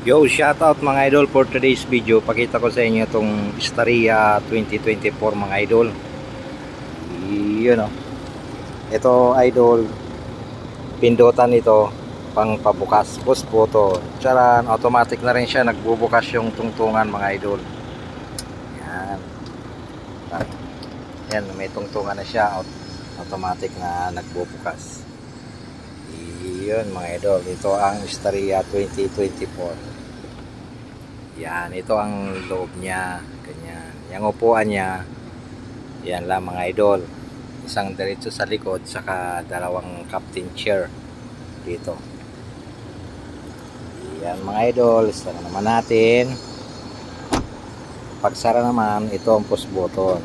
Yo, shoutout mga idol for today's video. Pakita ko sa inyo itong Staria 2024 mga idol. Yun o. Ito idol, pindutan nito pang pabukas. Push button. Charan, automatic na rin siya. Nagbubukas yung tungtungan mga idol. Yan. Yan, may tungtungan na siya. Automatic na nagbubukas. Yun mga idol, ito ang Staria 2024. Yan, ito ang loob niya. Ganyan. Yung upuan niya, yan lang mga idol. Isang diretso sa likod, saka dalawang captain chair dito. Yan mga idol, sara naman natin. Pagsara naman, ito ang push button.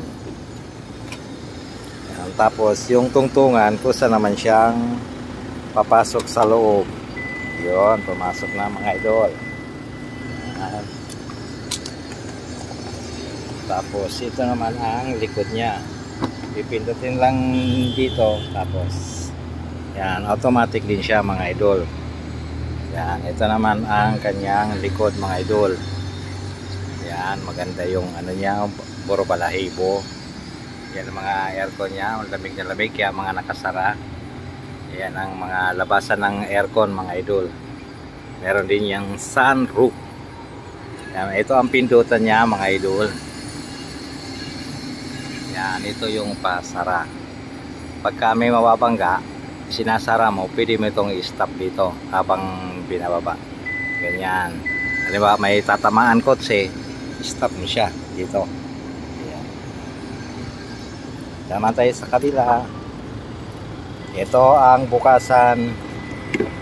Yan, tapos yung tungtungan, kusa naman siyang papasok sa loob. Yun, pumasok na mga idol. Yan. Tapos ito naman ang likod niya. Pipindutin lang dito. Tapos yan, automatic din siya mga idol. Yan, ito naman ang kanyang likod mga idol. Yan, maganda yung ano niya, puro balahibo. Yan ang mga aircon niya, lamig na lamig kaya mga nakasara. Yan ang mga labasan ng aircon mga idol. Meron din yung sunroof. Yan, ito ang pindutan niya mga idol. Yan, ito yung pasara. Pagka may mababangga, sinasara mo, pwede mo itong i-stop dito habang binababa. Ganyan. Halimbawa may tatamaan kotse, stop mo siya dito. Yan. Naman tayo sa kabila. Ito ang bukasan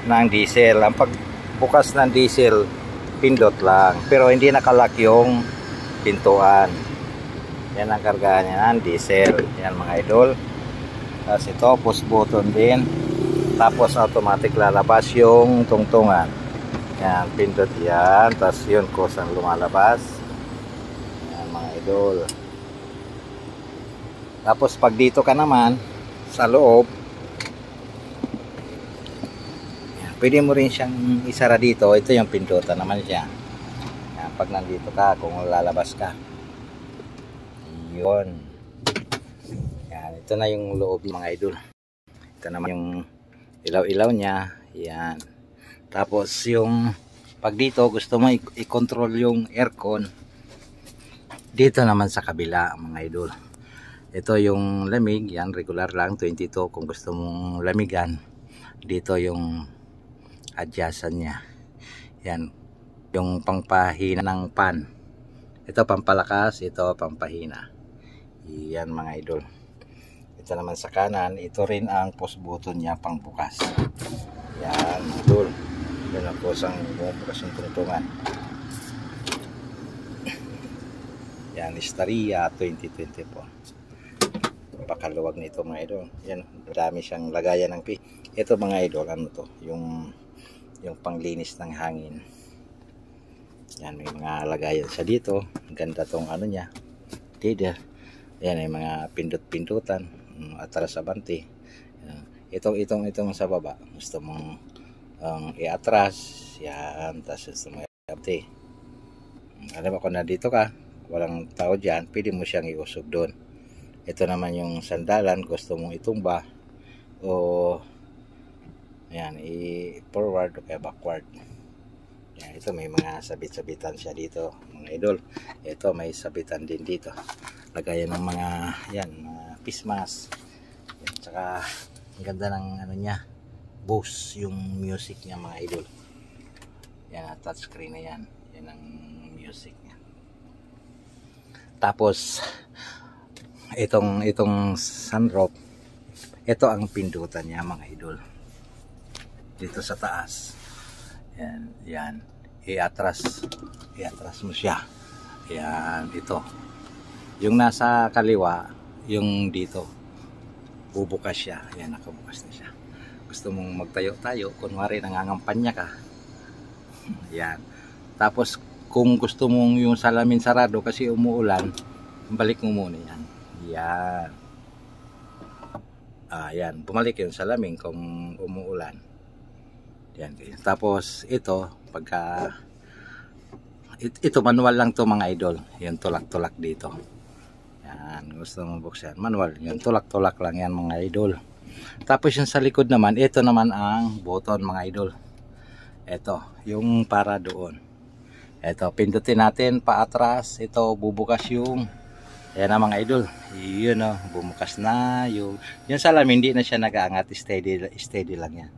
ng diesel. Ang pagbukas ng diesel, pindot lang. Pero hindi nakalock yung pintuan. Yan ang kargahan niya ng diesel. Yan mga idol. Tapos ito, push button din. Tapos automatic lalabas yung tungtungan. Yan, pindot yan. Tapos yun, kusang lumalabas. Yan mga idol. Tapos pag dito ka naman, sa loob, yan, pwede mo rin siyang isara dito. Ito yung pindutan naman siya. Yan, pag nandito ka, kung lalabas ka. Yun. Yan, ito na yung loob mga idol. Ito naman yung ilaw-ilaw niya. Yan. Tapos yung pag dito gusto mo i-control yung aircon, dito naman sa kabila mga idol. Ito yung lamig. Yan, regular lang 22. Kung gusto mong lamigan, dito yung adjustan niya. Yan. Yung pangpahina ng pan. Ito pampalakas, ito pampahina. Yan mga idol. Ito naman sa kanan, ito rin ang push button niya pang bukas. Yan idol. Yan ang kusang bumubukas yung tungtungan. Yan, Staria 2024. Pakaluwag nito mga idol. Yan, marami siyang lagayan ng ito mga idol, ano to? Yung panglinis ng hangin. Yan, may mga lagayan sa dito. Ganda tong ano niya. Leader. Yan, may mga pindut-pindutan. Atras abante. Itong sa baba. Gusto mong i-atras. Yan. Tapos gusto mong i-abante. Alam mo kung nandito ka, walang tao dyan, pwede mo siyang iusog doon. Ito naman yung sandalan. Gusto mong itumba. O yan, i-forward o kaya backward. Yan, ito may mga sabit-sabitan siya dito mga idol. Ito may sabitan din dito. Lagayan ng mga yan, mga face mask. Yan, tsaka ang ganda ng ano niya, Bose yung music niya mga idol. Yan, touchscreen na yan. Yan ang music niya. Tapos itong sunroof, ito ang pindutan niya mga idol. Dito sa taas. Yan, yan. I-atras mo siya. Yan, ito. Yung nasa kaliwa, yung dito, bubukas siya. Yan, nakabukas na siya. Gusto mong magtayo-tayo, kunwari nangangampanya ka. Yan. Tapos, kung gusto mong yung salamin sarado kasi umuulan, balik mo muna yan. Yan. Yan. Bumalik yung salamin kung umuulan. Yan. Tapos ito, pagka Ito manual lang to mga idol. Yung tulak-tulak dito. Yan, gusto mo buksan. Manual, yung tulak-tulak lang yan mga idol. Tapos yung sa likod naman, ito naman ang button mga idol. Ito, yung para doon. Ito, pindutin natin paatras. Ito, bubukas yung, ayan na mga idol. Yun o, bumukas na. Yung salamin, hindi na siya nag-aangat. Steady lang yan.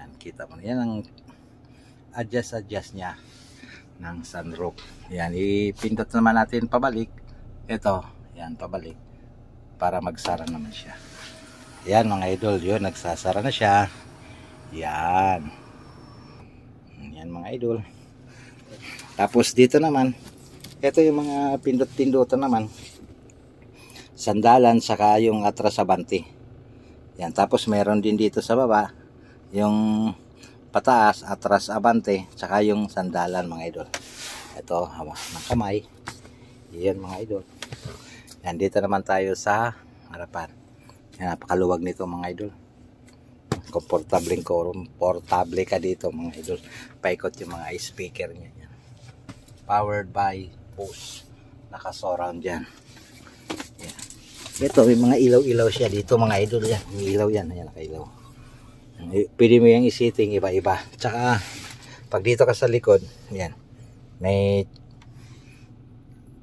Yan, kita mo na. Yan ang adjust niya ng sunroof. Yan, ipindot naman natin pabalik. Ito, yan, pabalik. Para magsara naman siya. Yan mga idol, yun, nagsasara na siya. Yan. Yan mga idol. Tapos dito naman, ito yung mga pindot-pindutan naman. Sandalan, saka yung atras abante. Yan, tapos meron din dito sa baba, yung pataas, atras abante, saka yung sandalan mga idol. Ito, hawak ng kamay. Yan mga idol. Yan, dito naman tayo sa harapan. Yan, napakaluwag nito mga idol. Komportable ka dito mga idol. Paikot yung mga speaker niya. Yan. Powered by Bose. Naka-surround yan. Yan. Ito, may mga ilaw-ilaw siya dito mga idol. Yan, may ilaw yan. Ayan, nakailaw. Pwede mo yung isiting iba-iba. Tsaka, pag dito ka sa likod, yan, may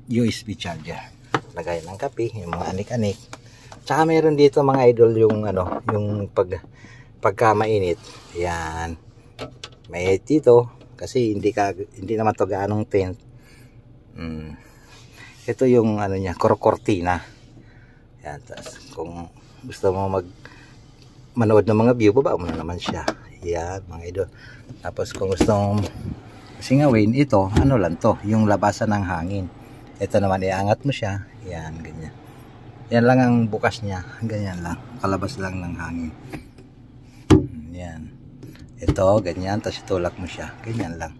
USB charger. Lagay ng kape, yung mga anik-anik. Tsaka meron dito mga idol yung ano, yung pagka mainit. Yan. May dito kasi hindi naman to gaanong tent. Ito yung ano niya, kortina. Yan, tas kung gusto mo manood ng mga view, baba mo na naman siya. Yan mga idol. Tapos kung gusto mong singawin, ito ano lang to, yung labasan ng hangin. Ito naman iangat mo siya. Yan, ganyan. Yan lang ang bukas niya. Ganyan lang. Kalabas lang ng hangin. Yan. Ito, ganyan. Tapos itulak mo siya. Ganyan lang.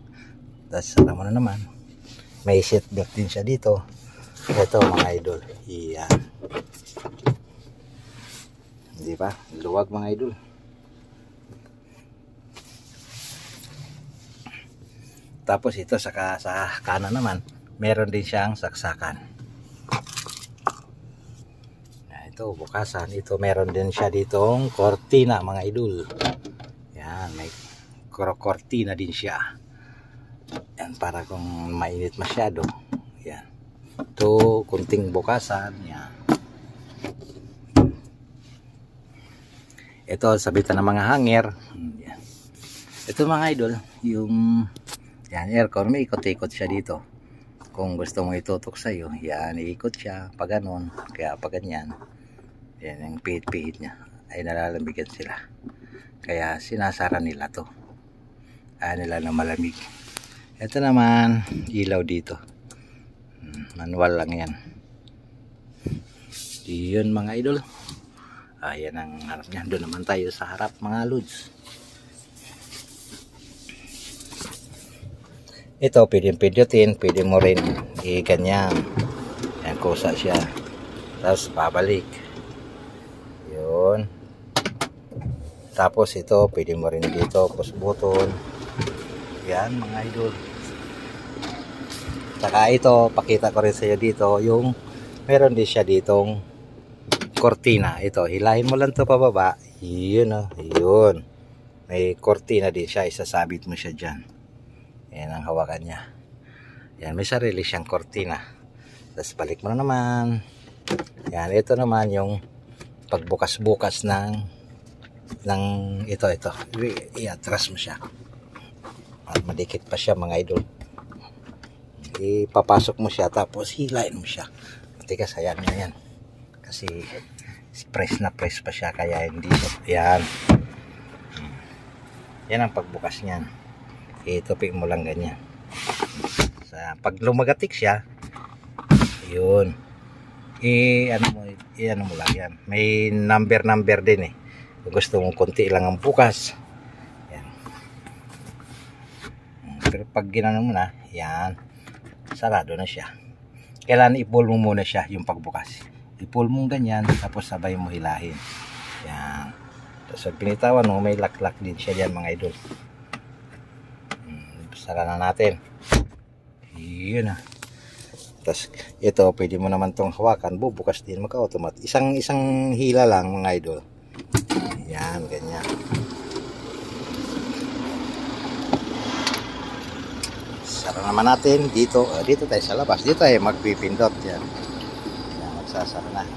Tapos sara mo na naman. May seat belt din siya dito. Ito mga idol. Yan. Di ba? Luwag mga idol. Tapos ito sa kanan naman, meron din siyang saksakan. Ito bukasan. Ito meron din siya ditong kortina mga idol. Yan, may kortina din siya. Yan, para kung mainit masyado. Yan. Ito kunting bukasan. Yan. Ito sabitan ng mga hanger. Yan. Ito mga idol, yung yan, aircon, may ikot-ikot siya dito. Kung gusto mo itutok sa iyo, yan, iikot siya pag ganon, kaya pag ganyan. Yan, yung pihit-pihit niya ay nalalambigan sila. Kaya sinasara nila to. Ayaw nila na malamig. Ito naman, ilaw dito. Manual lang yan. Yun mga idol. Ayan ang harap niya. Doon naman tayo sa harap mga lods. Ito pwedeng pindutin, pwede mo rin i-ganyan. Ayan, kusa siya. Tapos babalik. Yun. Tapos ito pwede mo rin dito, push button. Yan mga idol. Saka ito, pakita ko rin sa iyo dito, yung meron din siya ditong kortina. Ito, hilahin mo lang to pababa. Yun o, yun. May kortina din siya, isasabit mo siya dyan. Yan ang hawakan niya. Yan, may sarili siyang kortina. Tapos balik mo na naman. Yan, ito naman yung pagbukas-bukas ng ito. I-atras mo siya. At madikit pa siya mga idol. Ipapasok mo siya tapos hilain mo siya. Matigas, ayan niya yan. Kasi press na press pa siya kaya hindi. Yan. Yan ang pagbukas niyan. Itupik mo lang ganyan. Pag lumagatik siya, yun. Ano mo lang yan. May number din eh. Kung gusto mo konti lang ang bukas. Yan. Pero pag ginano mo na, yan. Sarado na siya. Kailangan i-pull mo muna siya yung pagbukas. I-pull mo ganyan, tapos sabay mo hilahin. Yan. Tapos pag pinitawan mo, may lock din siya dyan mga idol. Sara na natin. Yun na. Tapos ito, pwede mo naman tong hawakan, bubukas din, magka-automatic. Isang hila lang mga idol. Yan, ganyan. Sara naman natin dito. Dito tayo sa labas. Dito tayo magpipindot. Yan. Yan, magsasara na.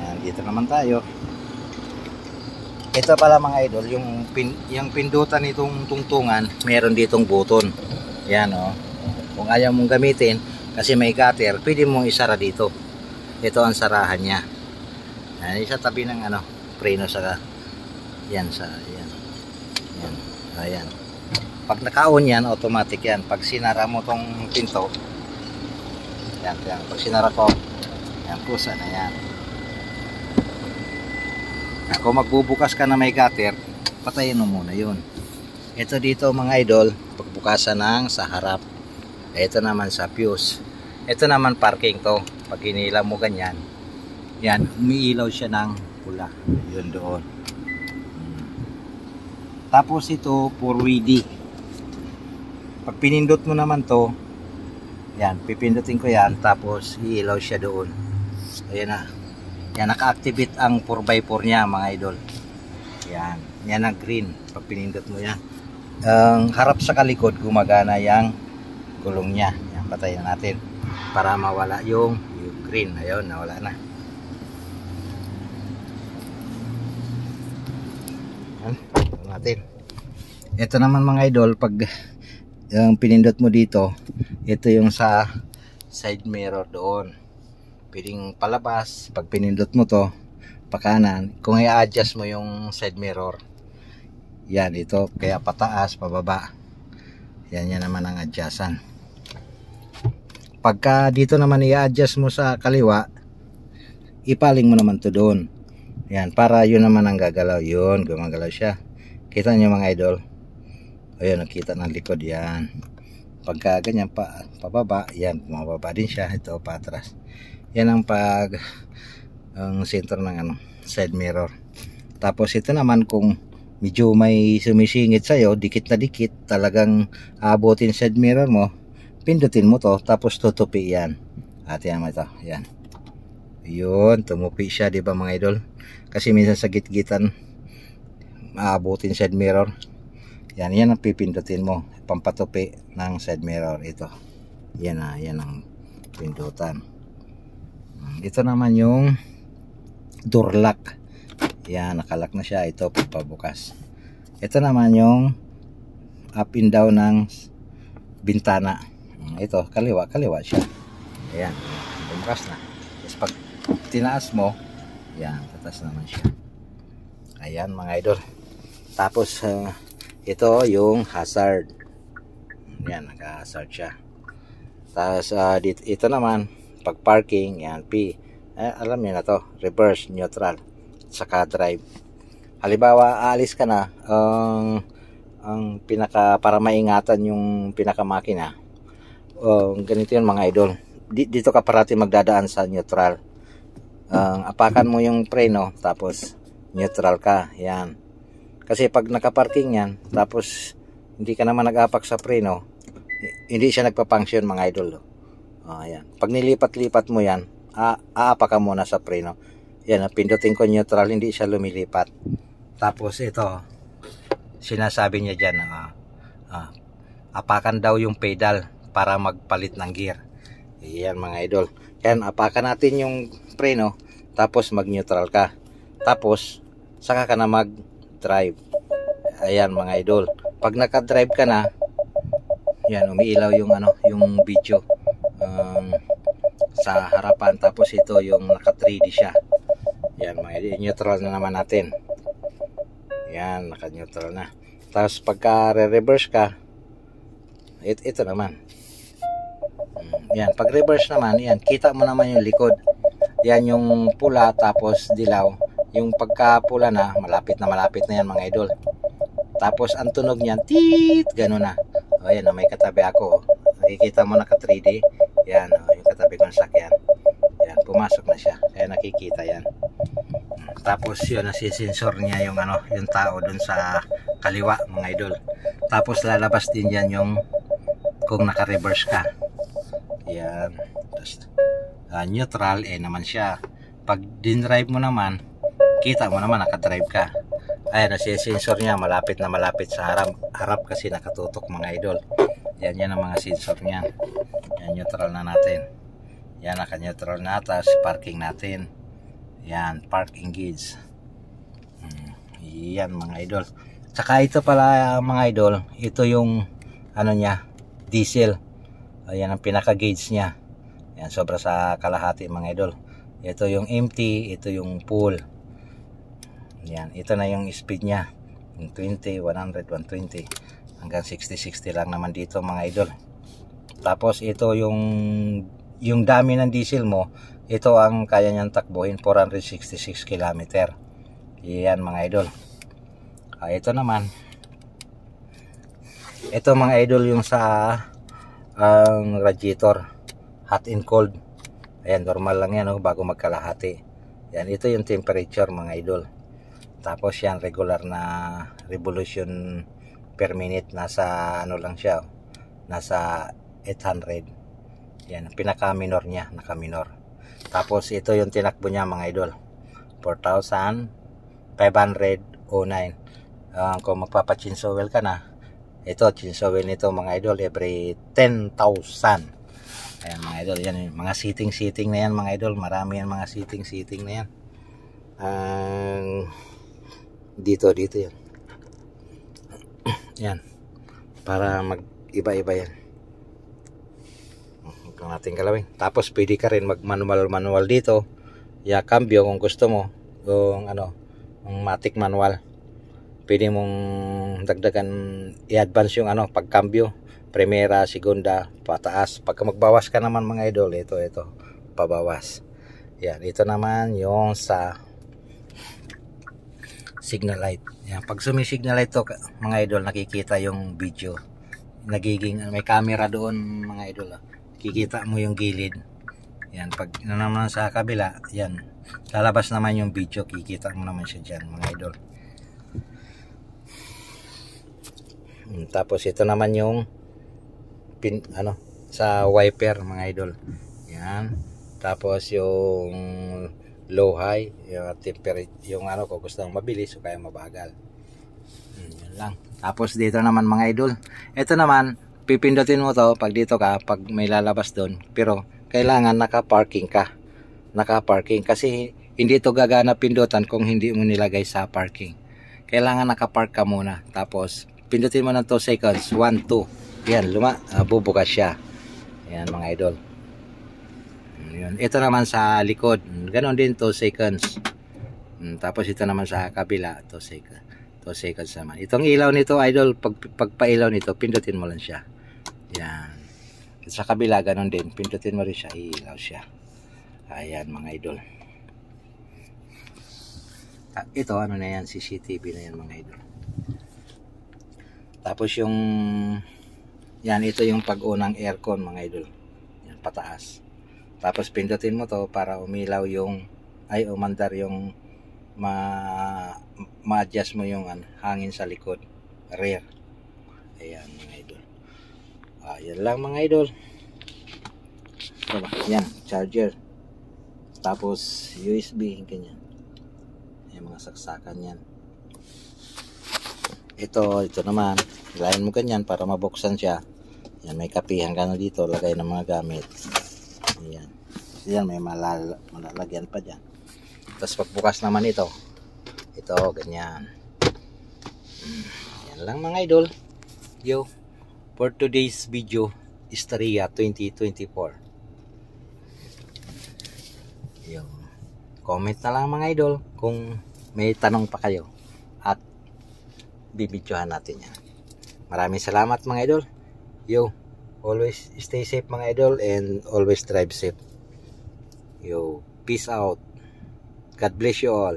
Yan, dito naman tayo. Ito pala mga idol, yung pindutan nitong tungtungan, meron ditong button. Yan o. Kung ayaw mong gamitin, kasi may cutter, pwede mong isara dito. Ito ang sarahan niya. Yan, isa tabi ng preno sa yan. Yan. Ayan. Pag naka-on yan, automatic yan. Pag sinara mo tong pinto, yan. Pag sinara ko, yan, pusa na yan. Kung magbubukas ka na may cutter, patayin mo muna yun. Ito dito mga idol, pagbukasan ng sa harap. Ito naman sa fuse. Ito naman parking to. Pag hinila mo ganyan, yan, umiilaw siya ng pula. Yun doon. Tapos ito, for WD. Pag pinindot mo naman to, yan, pipindutin ko yan, tapos iilaw siya doon. Ayan na. Yan, naka-activate ang 4x4 niya mga idol. Yan, yan ang green. Pag pinindot mo yan, ang harap sa kalikod, gumagana yung gulong niya. Yan, patayin natin para mawala yung green. Ayun, nawala na. Yan, natin. Ito naman mga idol, pag yung pinindot mo dito, ito yung sa side mirror doon. Pwedeng palabas. Pag pinindot mo to pakanan, kung i-adjust mo yung side mirror, yan, ito, kaya pataas, pababa, yan naman ang adjustan. Pagka dito naman i-adjust mo sa kaliwa, ipaling mo naman to doon, yan, para yun naman ang gagalaw. Yun, gumagalaw siya. Kita nyo mga idol, ayun, nakita ng likod. Yan, pagka ganyan pababa, yan, mababa din siya. Ito patras. Yan ang ang center ng side mirror. Tapos ito naman, kung medyo may sumisingit sa'yo, dikit na dikit, talagang aabotin side mirror mo, pindutin mo to, tapos tutupi yan. At yan mo ito, yan. Yun, tumupi siya, di ba mga idol? Kasi minsan sa gitgitan, aabotin side mirror. Yan ang pipindutin mo, pampatupi ng side mirror. Ito, yan ang pindutan. Ito naman yung door lock. Yan, nakalock na siya. Ito, papabukas. Ito naman yung up and down ng bintana. Ito, kaliwa siya. Ayan, bumukas na. Tapos pag tinaas mo, yan, tatas naman siya. Ayan mga idol. Tapos ito yung hazard. Yan, naka-hazard siya. Tapos ito naman, pag parking, yan, P. Alam niyo na to, reverse, neutral, saka drive. Halimbawa, aalis ka na, ang para maingatan yung pinakamakina, ganito yun mga idol. Dito ka parati magdadaan sa neutral. Apakan mo yung preno, tapos neutral ka, yan. Kasi pag nakaparking yan, tapos hindi ka naman nag-apak sa preno, hindi siya nagpa-function mga idol. Ayan. Pag nilipat-lipat mo yan, aapa ka muna sa preno. Yan, pindutin ko neutral, hindi siya lumilipat. Tapos ito, sinasabi niya dyan, apakan daw yung pedal para magpalit ng gear. Yan mga idol. Yan, apakan natin yung preno, tapos mag-neutral ka. Tapos, saka ka na mag-drive. Ayan mga idol. Pag naka-drive ka na, yan, umiilaw yung yung video sa harapan. Tapos ito yung naka 3D siya. Yan mga idol, neutral na naman natin. Yan, naka neutral na. Tapos pagka re-reverse ka, ito naman. Yan, pag reverse naman, yan, kita mo naman yung likod. Yan yung pula, tapos dilaw. Yung pagka pula na, malapit na yan mga idol. Tapos ang tunog niyan, tiit, gano'n na. O yan, may katabi ako. Nakikita mo naka 3D. Yan, yung katabi ko ng sakyan. Yan, pumasok na siya. Kaya nakikita yan. Tapos yun, nasisensor niya yung yung tao dun sa kaliwa mga idol. Tapos lalabas din yan yung kung naka-reverse ka. Yan. Tapos, neutral naman siya. Pag din-drive mo naman, kita mo naman naka-drive ka. Ayan, si sensor niya malapit na malapit sa harap kasi nakatutok mga idol. Yan ang mga sensor niya. Yan, neutral na natin. Yan, naka-neutral na. Tapos parking natin. Yan, park engage. Yan mga idol. Tsaka ito pala mga idol, ito yung ano niya, diesel. Ayan ang pinaka-gauge niya. Yan, sobra sa kalahati mga idol. Ito yung empty, ito yung full. Yan, ito na yung speed niya. Yung 20, 100, 120 hanggang 60, 60 lang naman dito mga idol. Tapos ito yung dami ng diesel mo, ito ang kaya niyang takbuhin, 466 km. Yan mga idol. Ito naman, ito mga idol yung sa ang radiator, hot and cold. Ayan, normal lang yan bago magkalahati. Yan, ito yung temperature mga idol. Tapos yan, regular na revolution per minute, nasa ano lang siya, nasa 800. Yan, pinaka-minor niya, naka-minor. Tapos ito yung tinakbo niya mga idol, 4,509. Kung magpapa-chinsowel ka na, ito, chinsowel nito mga idol, every 10,000. Ayan mga idol, yan yung mga seating na yan mga idol. Marami yan mga seating na yan. Dito yan. Yan, para mag-iba-iba yan. Kung natin galawin. Tapos pwede ka rin mag-manual dito. Cambio kung gusto mo. Yung matic manual. Pwede mong dagdagan, i-advance yung pag-cambio. Primera, segunda, pataas. Pagka magbawas ka naman mga idol, ito, pabawas. Yan, ito naman yung sa signal light. Yan, pag sumi-signal light to mga idol, nakikita yung video. Nagiging, may camera doon mga idol. Kikita mo yung gilid. Yan, pag naman sa kabila, yan, lalabas naman yung video, kikita mo naman siya dyan mga idol. Tapos ito naman yung sa wiper mga idol. Yan. Tapos yung low high, yung temperature, yung kung gusto mong mabilis o kaya mabagal. Yan lang. Tapos dito naman mga idol, ito naman pipindutin mo to pag dito ka, pag may lalabas doon, pero kailangan naka-parking ka. Naka-parking kasi hindi ito gagana pindutan kung hindi mo nilagay sa parking. Kailangan naka-park ka muna. Tapos pindutin mo ng 2 seconds, 1, 2. Yan, bubukas siya. Yan mga idol. Yun. Ito naman sa likod, ganon din 2 seconds. Tapos ito naman sa kabila, 2 seconds. 2 seconds naman. Itong ilaw nito idol, pagpailaw nito, pindutin mo lang siya. Yan. Sa kabila, ganon din, pindutin mo rin siya, ilaw siya. Ayan mga idol. Ito na yan, CCTV na yan mga idol. Tapos yung yan, ito yung pag-unang aircon mga idol. Yan, pataas. Tapos pindutin mo to para umilaw yung umandar yung ma-adjust mo yung hangin sa likod, rear. Ayan mga idol. Yan lang mga idol. Yan, charger. Tapos USB, ganyan. Yung mga saksakan yan. Ito naman, hilahin mo ganyan para mabuksan siya. Yan, may kapihan ka na dito, lagay ng mga gamit. Ayan. Yan, may malalagyan pa dyan. Tapos pagbukas naman ito, ganyan. Yan lang mga idol. Yo, for today's video, Istria 2024. Yo, comment na lang mga idol kung may tanong pa kayo. At bibidyohan natin yan. Maraming salamat mga idol. Yo, always stay safe mga idol and always drive safe. Yo, peace out. God bless you all.